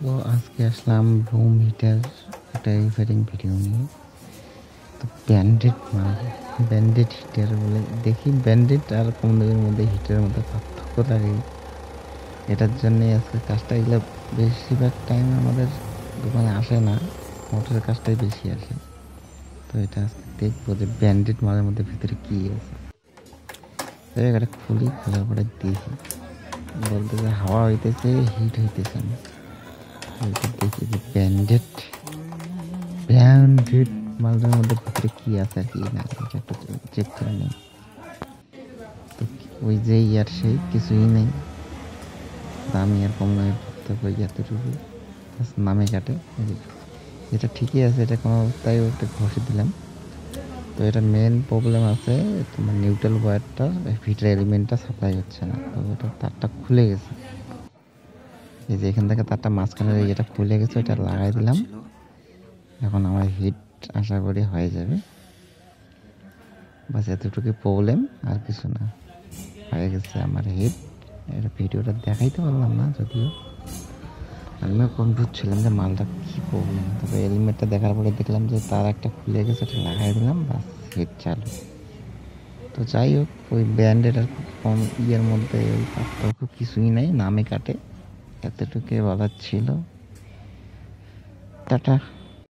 তো আজকে আসলাম room heater একটা রিপেয়ারিং ভিডিও নিয়ে। তো ব্যান্ডেড হিটার বলে দেখি, ব্যান্ডেড আর কম দামের মধ্যে হিটারের মধ্যে পার্থক্যটা কি, এটার জন্যে আজকে কাজটা এগুলো বেশিরভাগ টাইম আমাদের দোকানে আসে না, মোটরের কাজটাই বেশি আসে। তো এটা আজকে দেখবো যে ব্যান্ডেড মালের মধ্যে ভিতরে কী আছে। তো এটা খোলার পরে দেখি, বলতে যে হাওয়া হইতেছে, হিট হইতেছে না। এটা দেখি যে ব্র্যান্ডেড মালটার মধ্যে ভিতরে কি আছে আর কি না, এটা একটু চেক করে নেই। তো ওই যে ইয়ার সেই কিছুই নেই, দামি আর কম দামের পার্থক্য এতটুকু, নামে কাটে। এটা ঠিকই আছে, এটা কোনো অবস্থায় একটা ঘষে দিলাম। তো এটা মেন প্রবলেম আছে তোমার নিউট্রাল ওয়্যারটা, হিটার এলিমেন্টটা সাপ্লাই হচ্ছে না। তো এটা তারটা খুলে গেছে, এই যে এখান থেকে তারটা মাঝখানে এটা খুলে গেছে, এটা লাগাই দিলাম। এখন আমার হিট আশা করি হয়ে যাবে, বাস এতটুকু প্রবলেম, আর কিছু না। হয়ে গেছে আমার হিট। এটা ভিডিওটা দেখাইতে পারলাম না যদিও, আমিও কনফিউজ ছিলাম যে মালটা কী প্রবলেম। তবে এলিমেন্টটা দেখার পরে দেখলাম যে তার একটা খুলে গেছে, এটা লাগাই দিলাম, বাস হিট চালু। তো যাই হোক, ওই ব্র্যান্ডের আর কম ইয়ের মধ্যে ওই পার্থক্য কিছুই নেই, নামে কাটে, এতটুকু বলার ছিল। টাটা।